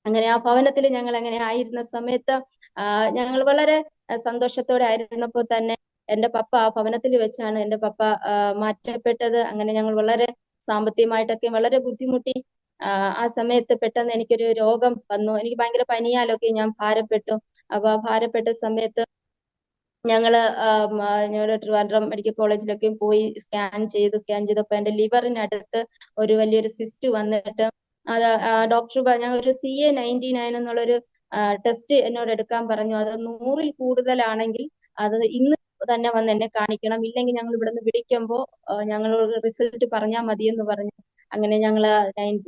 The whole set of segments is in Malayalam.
അങ്ങനെ ആ ഭവനത്തിൽ ഞങ്ങൾ അങ്ങനെ ആയിരുന്ന സമയത്ത് ഞങ്ങൾ വളരെ സന്തോഷത്തോടെ ആയിരുന്നപ്പോൾ തന്നെ എന്റെ പപ്പ ആ ഭവനത്തിൽ വെച്ചാണ് എന്റെ പപ്പ മാറ്റപ്പെട്ടത്. അങ്ങനെ ഞങ്ങൾ വളരെ സാമ്പത്തികമായിട്ടൊക്കെ വളരെ ബുദ്ധിമുട്ടി. ആ സമയത്ത് പെട്ടെന്ന് എനിക്കൊരു രോഗം വന്നു. എനിക്ക് ഭയങ്കര പനിയാലൊക്കെ ഞാൻ ഭാരപ്പെട്ടു. അപ്പൊ ആ ഭാരപ്പെട്ട സമയത്ത് ഞങ്ങള് ട്രിവാൻഡ്രം മെഡിക്കൽ കോളേജിലൊക്കെ പോയി സ്കാൻ ചെയ്തപ്പോ എന്റെ ലിവറിനടുത്ത് ഒരു വലിയൊരു സിസ്റ്റ് വന്നിട്ട് അത് ഡോക്ടർ ഞാൻ ഒരു CA-99 എന്നുള്ളൊരു ടെസ്റ്റ് എന്നോട് എടുക്കാൻ പറഞ്ഞു. അത് 100-ൽ കൂടുതലാണെങ്കിൽ അത് ഇന്ന് തന്നെ വന്ന് എന്നെ കാണിക്കണം, ഇല്ലെങ്കിൽ ഞങ്ങൾ ഇവിടുന്ന് വിളിക്കുമ്പോ ഞങ്ങളോട് റിസൾട്ട് പറഞ്ഞാൽ മതി എന്ന് പറഞ്ഞു. അങ്ങനെ ഞങ്ങള്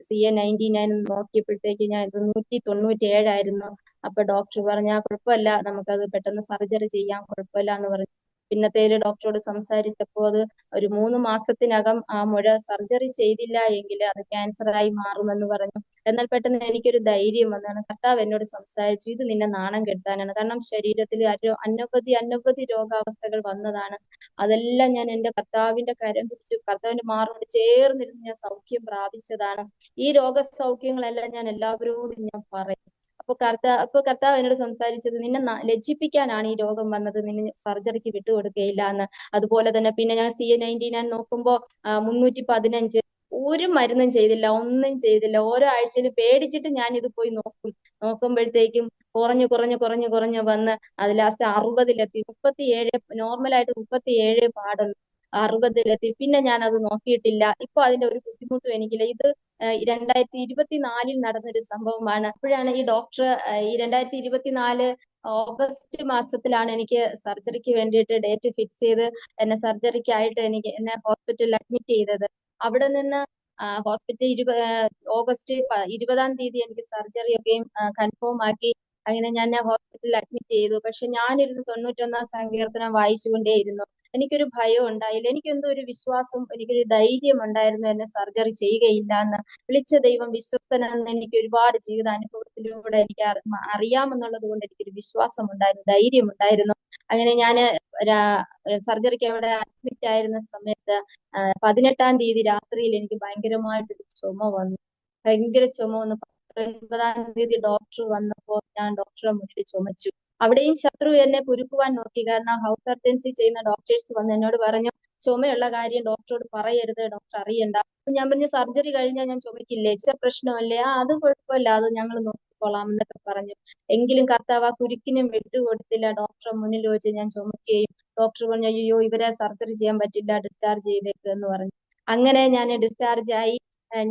CA-99 നോക്കിയപ്പോഴത്തേക്ക് ഞാൻ 197 അപ്പൊ ഡോക്ടർ പറഞ്ഞ കുഴപ്പമില്ല, നമുക്കത് പെട്ടെന്ന് സർജറി ചെയ്യാം, കുഴപ്പമില്ല എന്ന് പറഞ്ഞു. പിന്നത്തേല് ഡോക്ടറോട് സംസാരിച്ചപ്പോ അത് ഒരു 3 മാസത്തിനകം ആ മുഴ സർജറി ചെയ്തില്ല എങ്കിൽ അത് ക്യാൻസറായി മാറുമെന്ന് പറഞ്ഞു. എന്നാൽ പെട്ടെന്ന് എനിക്കൊരു ധൈര്യം വന്നാണ്. കർത്താവ് എന്നോട് സംസാരിച്ചു, ഇത് നിന്നെ നാണം കെടുത്താനാണ്. കാരണം ശരീരത്തിൽ അനവധി രോഗാവസ്ഥകൾ വന്നതാണ്. അതെല്ലാം ഞാൻ എന്റെ കർത്താവിന്റെ കരം പിടിച്ചു കർത്താവിന്റെ മാറോട് ചേർന്നിരുന്ന് ഞാൻ സൗഖ്യം പ്രാപിച്ചതാണ്. ഈ രോഗസൗഖ്യങ്ങളെല്ലാം ഞാൻ എല്ലാവരോടും ഞാൻ പറയും. അപ്പൊ കർത്താവ് എന്നോട് സംസാരിച്ചത്, നിന്നെ ലജ്ജിപ്പിക്കാനാണ് ഈ രോഗം വന്നത്, നിന്നെ സർജറിക്ക് വിട്ടുകൊടുക്കുകയില്ല എന്ന്. അതുപോലെ തന്നെ പിന്നെ ഞാൻ CA-99 നോക്കുമ്പോ 315, ഒരു മരുന്നും ചെയ്തില്ല, ഒന്നും ചെയ്തില്ല. ഓരോ ആഴ്ചയിൽ പേടിച്ചിട്ട് ഞാൻ ഇത് പോയി നോക്കുമ്പോഴത്തേക്കും കുറഞ്ഞു വന്ന് അത് ലാസ്റ്റ് 60-ലെത്തി. 37 നോർമലായിട്ട് 37 പാടുള്ളൂ, 60-ലെത്തി. പിന്നെ ഞാൻ അത് നോക്കിയിട്ടില്ല. ഇപ്പൊ അതിന്റെ ഒരു ബുദ്ധിമുട്ടും എനിക്കില്ല. ഇത് 2024 നടന്നൊരു സംഭവമാണ്. അപ്പോഴാണ് ഈ ഡോക്ടർ ഈ 2024 ഓഗസ്റ്റ് മാസത്തിലാണ് എനിക്ക് സർജറിക്ക് വേണ്ടിയിട്ട് ഡേറ്റ് ഫിക്സ് ചെയ്ത് സർജറിക്കായിട്ട് എന്നെ ഹോസ്പിറ്റലിൽ അഡ്മിറ്റ് ചെയ്തത്. അവിടെ നിന്ന് ഹോസ്പിറ്റൽ ഓഗസ്റ്റ് 20-ാം തീയതി എനിക്ക് സർജറി ഒക്കെയും കൺഫേം ആക്കി. അങ്ങനെ ഞാൻ ഹോസ്പിറ്റലിൽ അഡ്മിറ്റ് ചെയ്തു. പക്ഷെ ഞാനിരുന്ന് 91-ാം സങ്കീർത്തനം വായിച്ചുകൊണ്ടേയിരുന്നു. എനിക്കൊരു ഭയം ഉണ്ടായില്ല, എനിക്കെന്തോ ഒരു വിശ്വാസം, എനിക്കൊരു ധൈര്യം ഉണ്ടായിരുന്നു എന്നെ സർജറി ചെയ്യുകയില്ല എന്ന്. വിളിച്ച ദൈവം വിശ്വസ്തനെന്ന് എനിക്ക് ഒരുപാട് ജീവിത അനുഭവത്തിലൂടെ എനിക്ക് അറിയാമെന്നുള്ളത് കൊണ്ട് എനിക്കൊരു വിശ്വാസം ഉണ്ടായിരുന്നു, ധൈര്യം ഉണ്ടായിരുന്നു. അങ്ങനെ ഞാൻ സർജറിക്ക് അവിടെ അഡ്മിറ്റ് ആയിരുന്ന സമയത്ത് 18-ാം തീയതി രാത്രിയിൽ എനിക്ക് ഭയങ്കരമായിട്ടൊരു ചുമ വന്നു. ഭയങ്കര ചുമ വന്നു. 19-ാം തീയതി ഡോക്ടർ വന്നപ്പോ ഞാൻ ഡോക്ടറെ മുന്നിൽ ചുമച്ചു. അവിടെയും ശത്രു എന്നെ കുരുക്കുവാൻ നോക്കി. കാരണം ഹൗസ് സർജൻസി ചെയ്യുന്ന ഡോക്ടേഴ്സ് വന്ന് എന്നോട് പറഞ്ഞു, ചുമയുള്ള കാര്യം ഡോക്ടറോട് പറയരുത്, ഡോക്ടർ അറിയണ്ട. അപ്പൊ ഞാൻ പറഞ്ഞു, സർജറി കഴിഞ്ഞാൽ ഞാൻ ചുമക്കില്ലേ, പ്രശ്നമല്ലേ, അത് കുഴപ്പമില്ല, അത് ഞങ്ങൾ നോക്കിക്കോളാം എന്നൊക്കെ പറഞ്ഞു. എങ്കിലും കർത്താവ് ആ കുരുക്കിനും വിട്ടുകൊടുത്തില്ല. ഡോക്ടറെ മുന്നിൽ വെച്ച് ഞാൻ ചുമക്കുകയും ഡോക്ടർ പറഞ്ഞു, അയ്യോ ഇവരെ സർജറി ചെയ്യാൻ പറ്റില്ല, ഡിസ്ചാർജ് ചെയ്തേക്ക് എന്ന് പറഞ്ഞു. അങ്ങനെ ഞാൻ ഡിസ്ചാർജ് ആയി.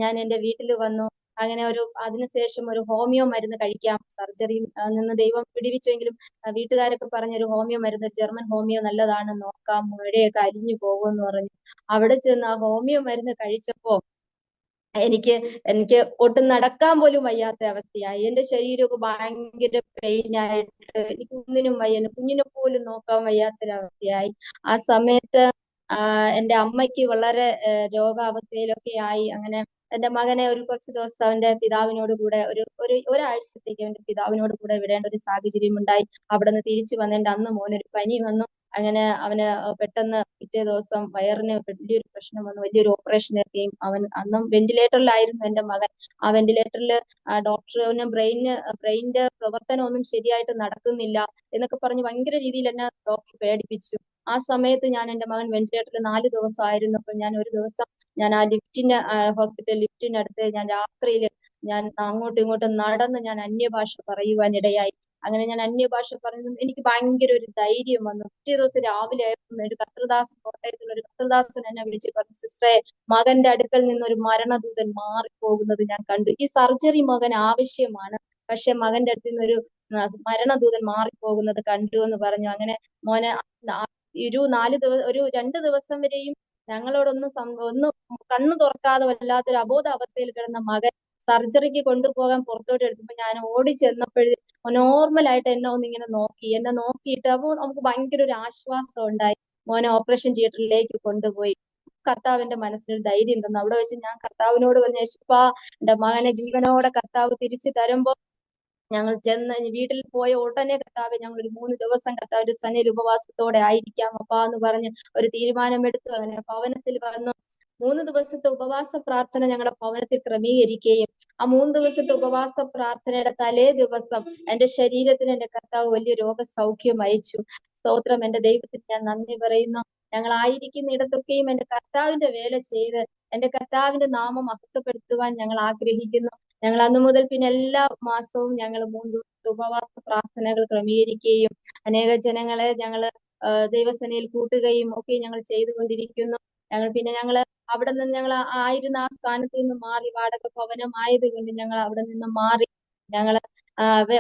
ഞാൻ എന്റെ വീട്ടിൽ വന്നു. അങ്ങനെ അതിനുശേഷം ഒരു ഹോമിയോ മരുന്ന് കഴിക്കാം, സർജറി നിന്ന് ദൈവം പിടിവിച്ചെങ്കിലും വീട്ടുകാരൊക്കെ പറഞ്ഞൊരു ഹോമിയോ മരുന്ന്, ഒരു ജർമ്മൻ ഹോമിയോ നല്ലതാണ്, നോക്കാം, മുഴയൊക്കെ അലിഞ്ഞു പോകുമെന്ന് പറഞ്ഞു. അവിടെ ചെന്ന് ആ ഹോമിയോ മരുന്ന് കഴിച്ചപ്പോ എനിക്ക് എനിക്ക് ഒട്ടും നടക്കാൻ പോലും വയ്യാത്ത അവസ്ഥയായി. എന്റെ ശരീരമൊക്കെ ഭയങ്കര പെയിൻ ആയിട്ട് എനിക്ക് ഒന്നിനും വയ്യ, കുഞ്ഞിനെ പോലും നോക്കാൻ വയ്യാത്തൊരവസ്ഥയായി. ആ സമയത്ത് എന്റെ അമ്മയ്ക്ക് വളരെ രോഗാവസ്ഥയിലൊക്കെ ആയി. അങ്ങനെ എന്റെ മകനെ ഒരു കുറച്ച് ദിവസം അവന്റെ പിതാവിനോട് കൂടെ ഒരാഴ്ചത്തേക്ക് അവന്റെ പിതാവിനോട് കൂടെ വിടേണ്ട ഒരു സാഹചര്യം ഉണ്ടായി. അവിടെ നിന്ന് തിരിച്ചു വന്നതിന്റെ അന്ന് മോനൊരു പനി വന്നു. അങ്ങനെ അവന് പെട്ടെന്ന് പിറ്റേ ദിവസം വയറിന് വലിയൊരു പ്രശ്നം വന്നു, വലിയൊരു ഓപ്പറേഷൻ എടുക്കുകയും അവൻ അന്നും വെന്റിലേറ്ററിലായിരുന്നു എന്റെ മകൻ. ആ വെന്റിലേറ്ററിൽ ഡോക്ടറിന് ബ്രെയിനിന്റെ പ്രവർത്തനം ഒന്നും ശരിയായിട്ട് നടക്കുന്നില്ല എന്നൊക്കെ പറഞ്ഞ് ഭയങ്കര രീതിയിൽ എന്നെ ഡോക്ടർ പേടിപ്പിച്ചു. ആ സമയത്ത് ഞാൻ എന്റെ മകൻ വെന്റിലേറ്ററിൽ 4 ദിവസമായിരുന്നു. അപ്പൊ ഞാൻ ഒരു ദിവസം ഞാൻ ആ ഹോസ്പിറ്റൽ ലിഫ്റ്റിനടുത്ത് ഞാൻ രാത്രിയിൽ ഞാൻ അങ്ങോട്ടും ഇങ്ങോട്ടും നടന്ന് ഞാൻ അന്യഭാഷ പറയുവാനിടയായി. അങ്ങനെ ഞാൻ അന്യഭാഷ പറഞ്ഞു. എനിക്ക് ഭയങ്കര ഒരു ധൈര്യം വന്നു. പിറ്റേ ദിവസം രാവിലെ ഒരു കർത്തൃദാസൻ, കോട്ടയത്തുള്ള ഒരു കർത്തൃദാസൻ എന്നെ വിളിച്ച് പറഞ്ഞു, സിസ്റ്ററെ, മകന്റെ അടുക്കൽ നിന്ന് ഒരു മരണദൂതൻ മാറിപ്പോകുന്നത് ഞാൻ കണ്ടു. ഈ സർജറി മകൻ ആവശ്യമാണ്, പക്ഷെ മകന്റെ അടുത്ത് നിന്ന് ഒരു മരണദൂതൻ മാറിപ്പോകുന്നത് കണ്ടു എന്ന് പറഞ്ഞു. അങ്ങനെ മോനെ ഒരു 2 ദിവസം വരെയും ഞങ്ങളോടൊന്നും ഒന്നും കണ്ണു തുറക്കാതെ വല്ലാത്തൊരു അബോധാവസ്ഥയിൽ കിടന്ന മകൻ സർജറിക്ക് കൊണ്ടുപോകാൻ പുറത്തോട്ട് എടുത്തപ്പോ ഞാൻ ഓടി ചെന്നപ്പോഴേ നോർമലായിട്ട് എന്നെ നോക്കിയിട്ട് അപ്പൊ നമുക്ക് ഭയങ്കര ഒരു ആശ്വാസം ഉണ്ടായി. മോനെ ഓപ്പറേഷൻ തിയേറ്ററിലേക്ക് കൊണ്ടുപോയി. കർത്താവിന്റെ മനസ്സിനൊരു ധൈര്യം തന്നു. അവിടെ വെച്ച് ഞാൻ കർത്താവിനോട് പറഞ്ഞു, യേശുപ്പാ, എന്റെ മകനെ ജീവനോടെ കർത്താവ് തിരിച്ചു തരുമ്പോ ഞങ്ങൾ ചെന്ന് വീട്ടിൽ പോയ ഉടനെ കർത്താവെ, ഞങ്ങൾ ഒരു 3 ദിവസം കർത്താവിന്റെ സന്നിധിയിൽ ഉപവാസത്തോടെ ആയിരിക്കാം അപ്പാ എന്ന് പറഞ്ഞ് ഒരു തീരുമാനമെടുത്തു. അങ്ങനെ ഭവനത്തിൽ വന്നു 3 ദിവസത്തെ ഉപവാസ പ്രാർത്ഥന ഞങ്ങളുടെ ഭവനത്തിൽ ക്രമീകരിക്കുകയും ആ 3 ദിവസത്തെ ഉപവാസ പ്രാർത്ഥനയുടെ തലേ ദിവസം എന്റെ ശരീരത്തിന് എന്റെ കർത്താവ് വലിയ രോഗസൗഖ്യം അയച്ചു. സ്തോത്രം. എന്റെ ദൈവത്തിന് ഞാൻ നന്ദി പറയുന്നു. ഞങ്ങൾ ആയിരിക്കുന്ന ഇടത്തൊക്കെയും എന്റെ കർത്താവിന്റെ വേല ചെയ്ത് എന്റെ കർത്താവിന്റെ നാമം മഹത്വപ്പെടുത്തുവാൻ ഞങ്ങൾ ആഗ്രഹിക്കുന്നു. ഞങ്ങൾ അന്നു മുതൽ പിന്നെ എല്ലാ മാസവും ഞങ്ങൾ 3 ദിവസത്തെ ഉപവാസ പ്രാർത്ഥനകൾ ക്രമീകരിക്കുകയും അനേക ജനങ്ങളെ ഞങ്ങൾ ദൈവസേനയിൽ കൂട്ടുകയും ഒക്കെ ഞങ്ങൾ ചെയ്തുകൊണ്ടിരിക്കുന്നു. ഞങ്ങൾ അവിടെ നിന്ന് ഞങ്ങൾ ആയിരുന്ന ആ സ്ഥാനത്ത് നിന്ന് മാറി, വാടക ഭവനമായത് കൊണ്ട് ഞങ്ങൾ അവിടെ നിന്ന് മാറി ഞങ്ങൾ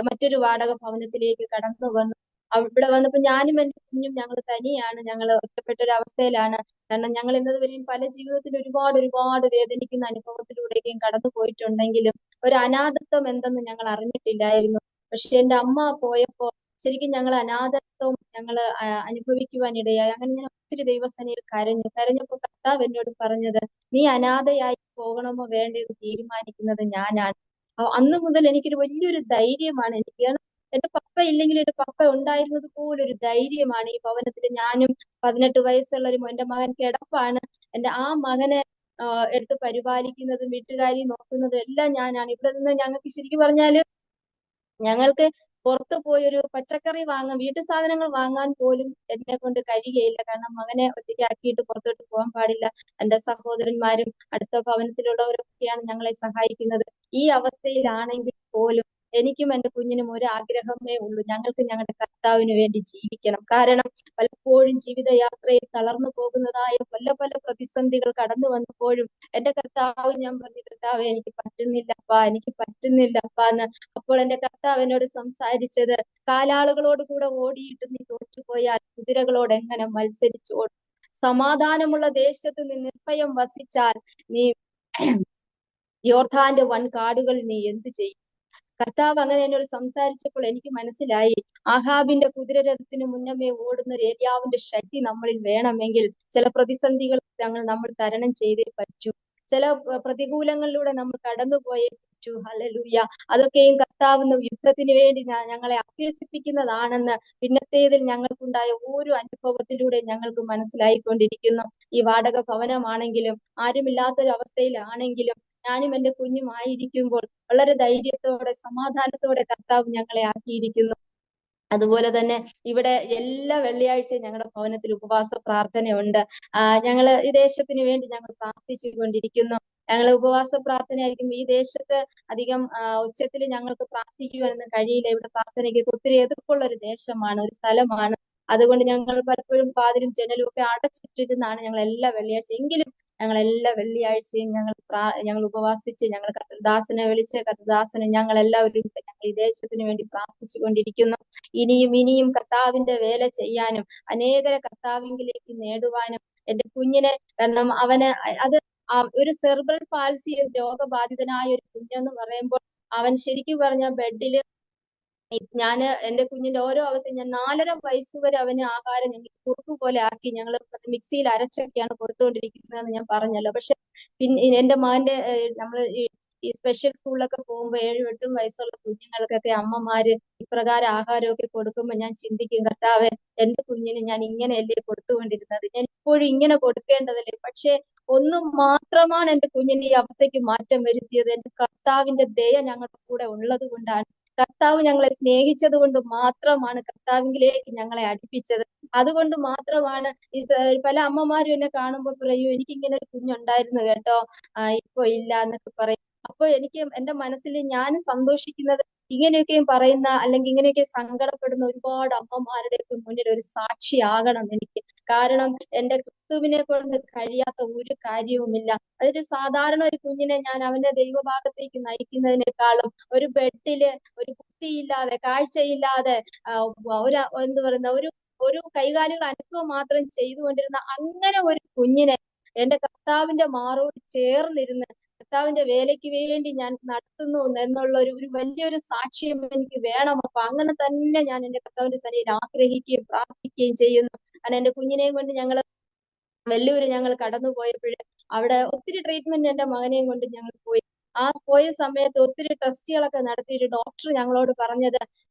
മറ്റൊരു വാടക ഭവനത്തിലേക്ക് കടന്നു വന്നു. ഇവിടെ വന്നപ്പോ ഞാനും എന്റെ കുഞ്ഞും ഞങ്ങൾ തനിയാണ്. ഞങ്ങൾ ഒറ്റപ്പെട്ട ഒരു അവസ്ഥയിലാണ്. കാരണം ഞങ്ങൾ ഇന്നതുവരെയും പല ജീവിതത്തിൽ ഒരുപാട് വേദനിക്കുന്ന അനുഭവത്തിലൂടെയും കടന്നു പോയിട്ടുണ്ടെങ്കിലും ഒരു അനാഥത്വം എന്തെന്ന് ഞങ്ങൾ അറിഞ്ഞിട്ടില്ലായിരുന്നു. പക്ഷെ എന്റെ അമ്മ പോയപ്പോ ശരിക്കും ഞങ്ങൾ അനാഥത്വം ഞങ്ങൾ അനുഭവിക്കുവാൻ ഇടയായി. അങ്ങനെ ഞാൻ ഒത്തിരി ദൈവസേനയിൽ കരഞ്ഞപ്പോ കർത്താവ് എന്നോട് പറഞ്ഞത്, നീ അനാഥയായി പോകണമോ വേണ്ടയോ തീരുമാനിക്കുന്നത് ഞാനാണ്. അന്ന് മുതൽ എനിക്കൊരു വലിയൊരു ധൈര്യമാണ്. എനിക്ക് എന്റെ പപ്പ ഇല്ലെങ്കിൽ എന്റെ പപ്പ ഉണ്ടായിരുന്നത് പോലൊരു ധൈര്യമാണ് ഈ ഭവനത്തിൽ. ഞാനും 18 വയസ്സുള്ള എന്റെ മകൻ കിടപ്പാണ്. ആ മകനെ എടുത്ത് പരിപാലിക്കുന്നതും വീട്ടുകാരി നോക്കുന്നതും എല്ലാം ഞാനാണ്. ഇവിടെ നിന്ന് ഞങ്ങൾക്ക് ശരിക്കും പറഞ്ഞാല് ഞങ്ങൾക്ക് പുറത്തു പോയി ഒരു പച്ചക്കറി വീട്ടു സാധനങ്ങൾ വാങ്ങാൻ പോലും എന്നെ കൊണ്ട് കഴിയുകയില്ല. കാരണം മകനെ ഒറ്റയ്ക്കാക്കിയിട്ട് പുറത്തോട്ട് പോകാൻ പാടില്ല. എന്റെ സഹോദരന്മാരും അടുത്ത ഭവനത്തിലുള്ളവരൊക്കെയാണ് ഞങ്ങളെ സഹായിക്കുന്നത്. ഈ അവസ്ഥയിലാണെങ്കിൽ പോലും എനിക്കും എന്റെ കുഞ്ഞിനും ഒരു ആഗ്രഹമേ ഉള്ളൂ, ഞങ്ങൾക്ക് ഞങ്ങളുടെ കർത്താവിന് വേണ്ടി ജീവിക്കണം. കാരണം പലപ്പോഴും ജീവിതയാത്രയിൽ തളർന്നു പോകുന്നതായ പല പ്രതിസന്ധികൾ കടന്നു വന്നപ്പോഴും എന്റെ കർത്താവ്, ഞാൻ പറഞ്ഞു, കർത്താവ് എനിക്ക് പറ്റുന്നില്ലപ്പാ എന്ന്. അപ്പോൾ എന്റെ കർത്താവ് എന്നോട് സംസാരിച്ചത്, കാലാളുകളോട് കൂടെ ഓടിയിട്ട് നീ തോറ്റുപോയാൽ കുതിരകളോട് എങ്ങനെ മത്സരിച്ചോടും? സമാധാനമുള്ള ദേശത്ത് നീ നിർഭയം വസിച്ചാൽ നീ യോർദാന്റെ വൻകാടുകളിൽ നീ എന്ത് ചെയ്യും? കർത്താവ് അങ്ങനെ എന്നോട് സംസാരിച്ചപ്പോൾ എനിക്ക് മനസ്സിലായി, ആഹാബിന്റെ കുതിരരഥത്തിന് മുന്നമേ ഓടുന്ന ഒരു ഏലിയാവിന്റെ ശക്തി നമ്മളിൽ വേണമെങ്കിൽ ചില പ്രതിസന്ധികൾ നമ്മൾ തരണം ചെയ്തേ പറ്റൂ. ചില പ്രതികൂലങ്ങളിലൂടെ നമ്മൾ കടന്നുപോയേ പറ്റൂ. ഹല്ലേലൂയ. അതൊക്കെയും കർത്താവ് യുദ്ധത്തിന് വേണ്ടി ഞങ്ങളെ അഭ്യസിപ്പിക്കുന്നതാണെന്ന് പിന്നത്തേതിൽ ഞങ്ങൾക്കുണ്ടായ ഓരോ അനുഭവത്തിലൂടെ ഞങ്ങൾക്ക് മനസ്സിലായിക്കൊണ്ടിരിക്കുന്നു. ഈ വാടക ഭവനമാണെങ്കിലും ആരുമില്ലാത്തൊരു അവസ്ഥയിലാണെങ്കിലും ഞാനും എന്റെ കുഞ്ഞും ആയിരിക്കുമ്പോൾ വളരെ ധൈര്യത്തോടെ സമാധാനത്തോടെ കർത്താവ് ഞങ്ങളെ ആക്കിയിരിക്കുന്നു. അതുപോലെ തന്നെ ഇവിടെ എല്ലാ വെള്ളിയാഴ്ചയും ഞങ്ങളുടെ ഭവനത്തിൽ ഉപവാസ പ്രാർത്ഥനയുണ്ട്. ഞങ്ങൾ ഈ ദേശത്തിന് വേണ്ടി ഞങ്ങൾ പ്രാർത്ഥിച്ചു കൊണ്ടിരിക്കുന്നു. ഞങ്ങൾ ഉപവാസ പ്രാർത്ഥനയായിരിക്കും. ഈ ദേശത്ത് അധികം ഉച്ചത്തിൽ ഞങ്ങൾക്ക് പ്രാർത്ഥിക്കുവാനൊന്നും കഴിയില്ല. ഇവിടെ പ്രാർത്ഥനയ്ക്ക് ഒത്തിരി എതിർപ്പുള്ള ഒരു ദേശമാണ്, ഒരു സ്ഥലമാണ്. അതുകൊണ്ട് ഞങ്ങൾ പലപ്പോഴും വാതിലും ജനലും ഒക്കെ അടച്ചിട്ടിരുന്നാണ് ഞങ്ങൾ എല്ലാ വെള്ളിയാഴ്ചയും. എങ്കിലും ഞങ്ങൾ എല്ലാ വെള്ളിയാഴ്ചയും ഞങ്ങൾ ഉപവാസിച്ച് ഞങ്ങൾ കർത്തൃദാസനെ വിളിച്ച് കർത്തൃദാസനെ ഞങ്ങൾ എല്ലാവരും ഞങ്ങൾ ഈ ദേശത്തിന് വേണ്ടി പ്രാർത്ഥിച്ചു കൊണ്ടിരിക്കുന്നു. ഇനിയും കർത്താവിന്റെ വേല ചെയ്യാനും അനേകരെ കർത്താവിലേക്ക് നേടുവാനും എന്റെ കുഞ്ഞിനെ, കാരണം അവന് അത് ഒരു സെർബ്രൽ പാൾസി രോഗബാധിതനായ ഒരു കുഞ്ഞെന്ന് പറയുമ്പോൾ അവൻ ശരിക്കും പറഞ്ഞ ബെഡില്, ഞാന് എന്റെ കുഞ്ഞിന്റെ ഓരോ അവസ്ഥയും ഞാൻ 4.5 വയസ്സ് വരെ അവന് ആഹാരം ഞങ്ങൾ കുറുക്ക് പോലെ ആക്കി ഞങ്ങൾ മിക്സിയിൽ അരച്ചൊക്കെയാണ് കൊടുത്തുകൊണ്ടിരിക്കുന്നതെന്ന് ഞാൻ പറഞ്ഞല്ലോ. പക്ഷെ പിന്നെ എന്റെ മകന്റെ നമ്മൾ ഈ സ്പെഷ്യൽ സ്കൂളിലൊക്കെ പോകുമ്പോൾ 7-8 വയസ്സുള്ള കുഞ്ഞുങ്ങൾക്കൊക്കെ അമ്മമാര് ഇപ്രകാരം ആഹാരമൊക്കെ കൊടുക്കുമ്പോൾ ഞാൻ ചിന്തിക്കും, കർത്താവേ, എന്റെ കുഞ്ഞിന് ഞാൻ ഇങ്ങനെയല്ലേ കൊടുത്തുകൊണ്ടിരുന്നത്, ഞാൻ ഇപ്പോഴും ഇങ്ങനെ കൊടുക്കേണ്ടതല്ലേ? പക്ഷെ ഒന്ന് മാത്രമാണ് എന്റെ കുഞ്ഞിന് ഈ അവസ്ഥയ്ക്ക് മാറ്റം വരുത്തിയത്. എന്റെ കർത്താവിന്റെ ദയ ഞങ്ങളുടെ കൂടെ ഉള്ളത് കൊണ്ടാണ്. കർത്താവ് ഞങ്ങളെ സ്നേഹിച്ചത് കൊണ്ട് മാത്രമാണ് കർത്താവിലേക്ക് ഞങ്ങളെ അടുപ്പിച്ചത്. അതുകൊണ്ട് മാത്രമാണ് ഈ പല അമ്മമാരും എന്നെ കാണുമ്പോൾ പറയൂ, എനിക്ക് ഇങ്ങനെ ഒരു കുഞ്ഞുണ്ടായിരുന്നു കേട്ടോ, ഇപ്പൊ ഇല്ല എന്നൊക്കെ പറയും. അപ്പോൾ എനിക്ക് എന്റെ മനസ്സിൽ ഞാൻ സന്തോഷിക്കുന്നത് ഇങ്ങനെയൊക്കെയും പറയുന്ന അല്ലെങ്കിൽ ഇങ്ങനെയൊക്കെ സങ്കടപ്പെടുന്ന ഒരുപാട് അമ്മമാരുടെയൊക്കെ മുന്നിൽ ഒരു സാക്ഷിയാകണം എനിക്ക്. കാരണം എന്റെ ക്രിസ്തുവിനെ കൊണ്ട് കഴിയാത്ത ഒരു കാര്യവുമില്ല. അതൊരു സാധാരണ ഒരു കുഞ്ഞിനെ ഞാൻ അവന്റെ ദൈവഭാഗത്തേക്ക് നയിക്കുന്നതിനേക്കാളും ഒരു ബെഡില് ഒരു ബുദ്ധിയില്ലാതെ കാഴ്ചയില്ലാതെ എന്ത് പറയുന്ന ഒരു കൈകാലുകൾ അനക്കുക മാത്രം ചെയ്തുകൊണ്ടിരുന്ന അങ്ങനെ ഒരു കുഞ്ഞിനെ എന്റെ കർത്താവിന്റെ മാറോട് ചേർന്നിരുന്ന് കർത്താവിന്റെ വേലയ്ക്ക് വേണ്ടി ഞാൻ നടത്തുന്നു എന്നുള്ള ഒരു വലിയൊരു സാക്ഷ്യം എനിക്ക് വേണം. അപ്പൊ അങ്ങനെ തന്നെ ഞാൻ എന്റെ കർത്താവിന്റെ സന്നിധിയിൽ ആഗ്രഹിക്കുകയും പ്രാർത്ഥിക്കുകയും ചെയ്യുന്നു. കാരണം എന്റെ കുഞ്ഞിനെയും കൊണ്ട് വെല്ലൂര് ഞങ്ങൾ കടന്നു പോയപ്പോഴ് അവിടെ ഒത്തിരി ട്രീറ്റ്മെന്റ് എന്റെ മകനെയും കൊണ്ട് ഞങ്ങൾ പോയി. പോയ സമയത്ത് ഒത്തിരി ടെസ്റ്റുകളൊക്കെ നടത്തിയിട്ട് ഡോക്ടർ ഞങ്ങളോട് പറഞ്ഞത്,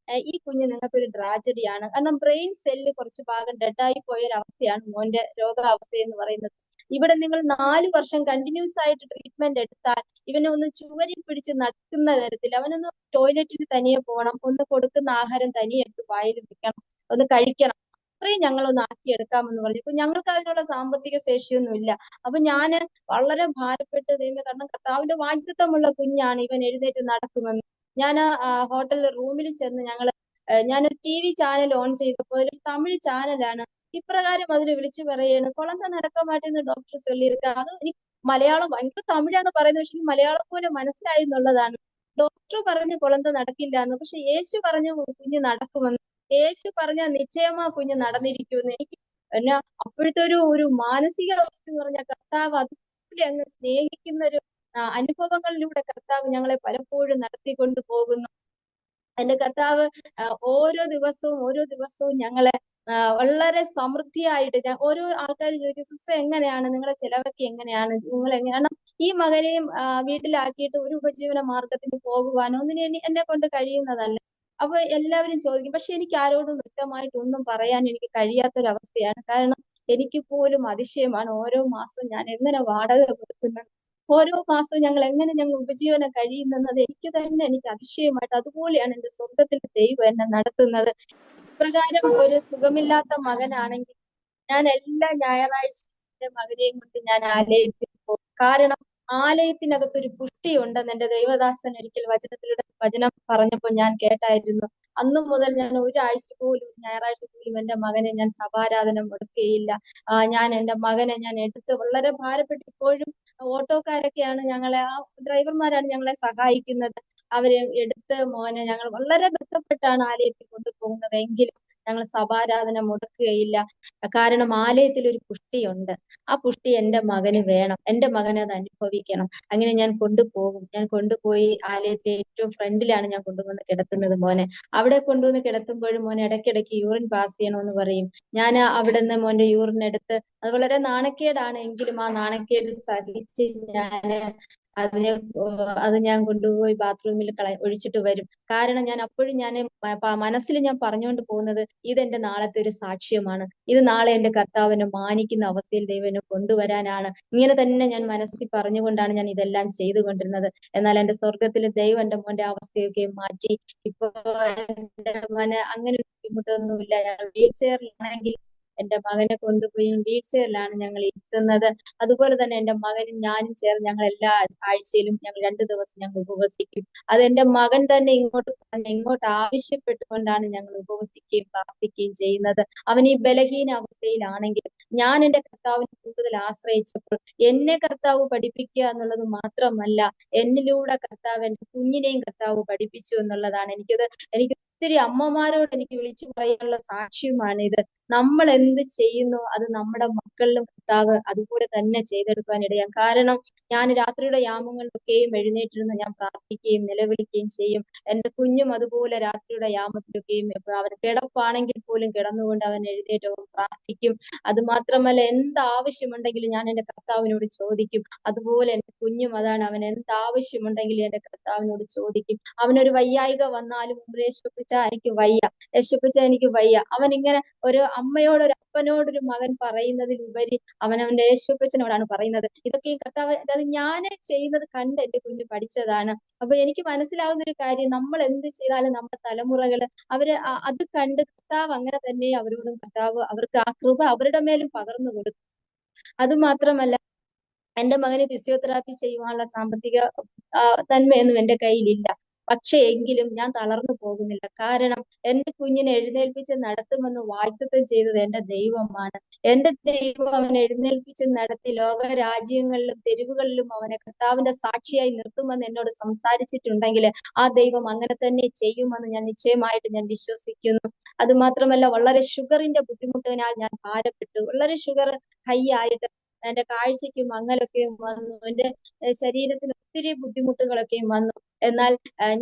ഈ കുഞ്ഞ് നിങ്ങൾക്കൊരു ട്രാജഡിയാണ്. കാരണം ബ്രെയിൻ സെല്ല് കുറച്ച് ഭാഗം ഡെഡായി പോയ ഒരു അവസ്ഥയാണ് മോന്റെ രോഗാവസ്ഥ എന്ന് പറയുന്നത്. ഇവിടെ നിങ്ങൾ 4 വർഷം കണ്ടിന്യൂസ് ആയിട്ട് ട്രീറ്റ്മെന്റ് എടുത്താൽ ഇവനെ ഒന്ന് ചുവരിൽ പിടിച്ച് നടക്കുന്ന തരത്തിൽ, അവനൊന്ന് ടോയ്ലറ്റിൽ തനിയെ പോകണം, ഒന്ന് കൊടുക്കുന്ന ആഹാരം തനിയെ എടുത്ത് വായിൽ വെക്കണം, ഒന്ന് കഴിക്കണം, അത്രയും ഞങ്ങളൊന്ന് ആക്കിയെടുക്കാമെന്ന് പറഞ്ഞു. ഇപ്പൊ ഞങ്ങൾക്ക് അതിനുള്ള സാമ്പത്തിക ശേഷിയൊന്നും ഇല്ല. അപ്പൊ ഞാന് വളരെ ഭാരപ്പെട്ട് ദൈവമേ, കാരണം കർത്താവിന്റെ വാഗ്ദത്തമുള്ള കുഞ്ഞാണ്, ഇവൻ എഴുന്നേറ്റ് നടക്കുമെന്ന്. ഞാൻ ഹോട്ടലിൽ റൂമിൽ ചെന്ന് ഞാനൊരു TV ചാനൽ ഓൺ ചെയ്തപ്പോൾ ഒരു തമിഴ് ചാനലാണ്. ഇപ്രകാരം അതിൽ വിളിച്ചു പറയാണ്, കുളന്ത നടക്ക മാட்டேன்னு ഡോക്ടർ ചൊല്ലിയിരിക്ക. അത് എനിക്ക് മലയാളം ഭയങ്കര തമിഴാണ് പറയുന്നത്, പക്ഷെ എനിക്ക് മലയാളം പോലെ മനസ്സിലായി എന്നുള്ളതാണ്. ഡോക്ടർ പറഞ്ഞു കുളന്ത നടക്കില്ല എന്ന്, പക്ഷെ യേശു പറഞ്ഞു കുഞ്ഞ് നടക്കുമെന്ന്. യേശു പറഞ്ഞ നിശ്ചയമാ കുഞ്ഞ് നടന്നിരിക്കുമെന്ന്. എനിക്ക് എന്നാ അപ്പോഴത്തെ ഒരു മാനസിക അവസ്ഥ എന്ന് പറഞ്ഞാൽ, കർത്താവ് അതുപോലെ അങ്ങ് സ്നേഹിക്കുന്ന ഒരു അനുഭവങ്ങളിലൂടെ കർത്താവ് ഞങ്ങളെ പലപ്പോഴും നടത്തിക്കൊണ്ട് പോകുന്നു. എന്റെ കർത്താവ് ഓരോ ദിവസവും ഞങ്ങളെ വളരെ സമൃദ്ധിയായിട്ട്, ഓരോ ആൾക്കാർ ചോദിക്കും, സിസ്റ്റർ എങ്ങനെയാണ് നിങ്ങളെ ചിലവൊക്കെ എങ്ങനെയാണ്, നിങ്ങൾ എങ്ങനെയാണ് ഈ മകനെയും വീട്ടിലാക്കിയിട്ട് ഒരു ഉപജീവന മാർഗത്തിന് പോകുവാനോ ഒന്നിനും എന്നെ കൊണ്ട് കഴിയുന്നതല്ല. അപ്പൊ എല്ലാവരും ചോദിക്കും, പക്ഷെ എനിക്ക് ആരോടും വ്യക്തമായിട്ട് ഒന്നും പറയാൻ എനിക്ക് കഴിയാത്തൊരവസ്ഥയാണ്. കാരണം എനിക്ക് പോലും അതിശയമാണ്, ഓരോ മാസം ഞാൻ എങ്ങനെ വാടക കൊടുക്കുന്നത്, ഓരോ മാസവും ഞങ്ങൾ ഉപജീവനം കഴിയുന്നത് എനിക്ക് അതിശയമായിട്ട്, അതുപോലെയാണ് എന്റെ സ്വന്തത്തിൽ ദൈവം എന്നെ നടത്തുന്നത്. ഇപ്രകാരം ഒരു സുഖമില്ലാത്ത മകനാണെങ്കിൽ ഞാൻ എല്ലാ ഞായറാഴ്ചയും എന്റെ മകനെയും കൊണ്ട് ഞാൻ ആലയത്തിൽ പോകും. കാരണം ആലയത്തിനകത്ത് ഒരു പുഷ്ടിയുണ്ടെന്ന് എന്റെ ദൈവദാസൻ ഒരിക്കൽ വചനം പറഞ്ഞപ്പോൾ ഞാൻ കേട്ടായിരുന്നു. അന്നു മുതൽ ഞാൻ ഞായറാഴ്ച പോലും എന്റെ മകനെ ഞാൻ സഭാരാധന മുടക്കുകയില്ല. ഞാൻ എന്റെ മകനെ ഞാൻ എടുത്ത് വളരെ ഭാരപ്പെട്ട്, ഇപ്പോഴും ഓട്ടോക്കാരൊക്കെയാണ് ഡ്രൈവർമാരാണ് ഞങ്ങളെ സഹായിക്കുന്നത്. അവരെ എടുത്ത് മോനെ ഞങ്ങൾ വളരെ ബന്ധപ്പെട്ടാണ് ആലയത്തിൽ കൊണ്ടുപോകുന്നത്. എങ്കിലും ഞങ്ങൾ സഭാരാധന മുടക്കുകയില്ല. കാരണം ആലയത്തിൽ ഒരു പുഷ്ടിയുണ്ട്. ആ പുഷ്ടി എന്റെ മകന് വേണം, എന്റെ മകൻ അത് അനുഭവിക്കണം. അങ്ങനെ ഞാൻ കൊണ്ടുപോകും. ഞാൻ കൊണ്ടുപോയി ആലയത്തിലെ ഏറ്റവും ഫ്രണ്ടിലാണ് ഞാൻ കൊണ്ടുവന്ന് കിടത്തുന്നത് മോനെ. അവിടെ കൊണ്ടുവന്ന് കിടത്തുമ്പോഴും മോനെ ഇടയ്ക്കിടയ്ക്ക് യൂറിൻ പാസ് ചെയ്യണമെന്ന് പറയും. ഞാൻ അവിടെ നിന്ന് മോന്റെ യൂറിൻ എടുത്ത്, അത് വളരെ നാണക്കേടാണ്, എങ്കിലും ആ നാണക്കേട് സഹിച്ച് അത് ഞാൻ കൊണ്ടുപോയി ബാത്റൂമിൽ ഒഴിച്ചിട്ട് വരും. കാരണം ഞാൻ അപ്പോഴും മനസ്സിൽ ഞാൻ പറഞ്ഞുകൊണ്ട് പോകുന്നത്, ഇതെന്റെ നാളത്തെ ഒരു സാക്ഷ്യമാണ്, ഇത് നാളെ എന്റെ കർത്താവിനെ മാനിക്കുന്ന അവസ്ഥയിൽ ദൈവനെ കൊണ്ടുവരാനാണ്. ഇങ്ങനെ തന്നെ ഞാൻ മനസ്സിൽ പറഞ്ഞുകൊണ്ടാണ് ഞാൻ ഇതെല്ലാം ചെയ്തുകൊണ്ടിരുന്നത്. എന്നാൽ എന്റെ സ്വർഗത്തിലെ ദൈവം എന്റെ മോന്റെ അവസ്ഥയൊക്കെ മാറ്റി. ഇപ്പൊ എന്റെ മോന് അങ്ങനെ ഒരു ബുദ്ധിമുട്ടൊന്നുമില്ല. ഞാൻ വീൽ ചെയറിലാണെങ്കിൽ എന്റെ മകനെ കൊണ്ടുപോയി വീൽ ചെയറിലാണ് ഞങ്ങൾ ഇരുത്തുന്നത്. അതുപോലെ തന്നെ എന്റെ മകനും ഞാനും ചേർന്ന് ഞങ്ങൾ എല്ലാ ആഴ്ചയിലും ഞങ്ങൾ 2 ദിവസം ഞങ്ങൾ ഉപവസിക്കും. അത് എന്റെ മകൻ തന്നെ ഇങ്ങോട്ട് ആവശ്യപ്പെട്ടുകൊണ്ടാണ് ഞങ്ങൾ ഉപവസിക്കുകയും പ്രാർത്ഥിക്കുകയും ചെയ്യുന്നത്. അവൻ ഈ ബലഹീന അവസ്ഥയിലാണെങ്കിൽ ഞാൻ എന്റെ കർത്താവിനെ കൂടുതൽ ആശ്രയിച്ചപ്പോൾ എന്നെ കർത്താവ് പഠിപ്പിക്കുക എന്നുള്ളത് മാത്രമല്ല, എന്നിലൂടെ കർത്താവ് എന്റെ കുഞ്ഞിനെയും കർത്താവ് പഠിപ്പിച്ചു എന്നുള്ളതാണ്. എനിക്ക് ഒത്തിരി അമ്മമാരോട് എനിക്ക് വിളിച്ചു പറയാനുള്ള സാക്ഷ്യമാണ് ഇത്. നമ്മൾ എന്ത് ചെയ്യുന്നു അത് നമ്മുടെ മക്കളിലും കർത്താവ് അതുപോലെ തന്നെ ചെയ്തെടുക്കാൻ ഇടയാം. കാരണം ഞാൻ രാത്രിയുടെ യാമങ്ങളിലൊക്കെയും എഴുന്നേറ്റിരുന്ന് ഞാൻ പ്രാർത്ഥിക്കുകയും നിലവിളിക്കുകയും ചെയ്യും. എന്റെ കുഞ്ഞും അതുപോലെ രാത്രിയുടെ യാമത്തിലൊക്കെയും അവൻ കിടപ്പാണെങ്കിൽ പോലും കിടന്നുകൊണ്ട് അവൻ എഴുന്നേറ്റവും പ്രാർത്ഥിക്കും. അത് മാത്രമല്ല, എന്ത് ആവശ്യമുണ്ടെങ്കിലും ഞാൻ എന്റെ കർത്താവിനോട് ചോദിക്കും. അതുപോലെ എന്റെ കുഞ്ഞും അതാണ്, അവൻ എന്ത് ആവശ്യമുണ്ടെങ്കിലും എന്റെ കർത്താവിനോട് ചോദിക്കും. അവനൊരു വയ്യായിക വന്നാലും യേശുപ്പച്ചാ എനിക്ക് വയ്യ, യേശുപ്പച്ചാ എനിക്ക് വയ്യ, അവൻ ഇങ്ങനെ ഒരു അമ്മയോട് ഒരു അപ്പനോടൊരു മകൻ പറയുന്നതിലുപരി അവന്റെ യേശുപ്പച്ചനോടാണ് പറയുന്നത്. ഇതൊക്കെ ഈ കർത്താവ്, അത് ഞാൻ ചെയ്യുന്നത് കണ്ട് എന്റെ കുഞ്ഞ് പഠിച്ചതാണ്. അപ്പൊ എനിക്ക് മനസ്സിലാവുന്ന ഒരു കാര്യം, നമ്മൾ എന്ത് ചെയ്താലും നമ്മുടെ തലമുറകള് അത് കണ്ട് കർത്താവ് അങ്ങനെ തന്നെ അവർക്ക് ആ കൃപ അവരുടെ മേലും പകർന്നു കൊടുക്കും. അത് മാത്രമല്ല, എന്റെ മകന് ഫിസിയോതെറാപ്പി ചെയ്യുവാനുള്ള സാമ്പത്തിക തന്മയൊന്നും എന്റെ കയ്യിലില്ല. പക്ഷെ എങ്കിലും ഞാൻ തളർന്നു പോകുന്നില്ല. കാരണം എന്റെ കുഞ്ഞിനെ എഴുന്നേൽപ്പിച്ച് നടത്തുമെന്ന് വാഗ്ദത്തം ചെയ്തത് എന്റെ ദൈവമാണ്. എന്റെ ദൈവം അവനെ എഴുന്നേൽപ്പിച്ച് നടത്തി ലോക രാജ്യങ്ങളിലും തെരുവുകളിലും അവനെ കർത്താവിന്റെ സാക്ഷിയായി നിർത്തുമെന്ന് എന്നോട് സംസാരിച്ചിട്ടുണ്ടെങ്കിൽ ആ ദൈവം അങ്ങനെ തന്നെ ചെയ്യുമെന്ന് ഞാൻ നിശ്ചയമായിട്ട് ഞാൻ വിശ്വസിക്കുന്നു. അത് മാത്രമല്ല, വളരെ ഷുഗറിന്റെ ബുദ്ധിമുട്ടിനാൽ ഞാൻ ഭാരപ്പെട്ടു. വളരെ ഷുഗർ ഹൈ ആയിട്ട് എന്റെ കാഴ്ചയ്ക്ക് മങ്ങലൊക്കെയും വന്നു. എന്റെ ശരീരത്തിന് ഒത്തിരി ബുദ്ധിമുട്ടുകളൊക്കെയും വന്നു. എന്നാൽ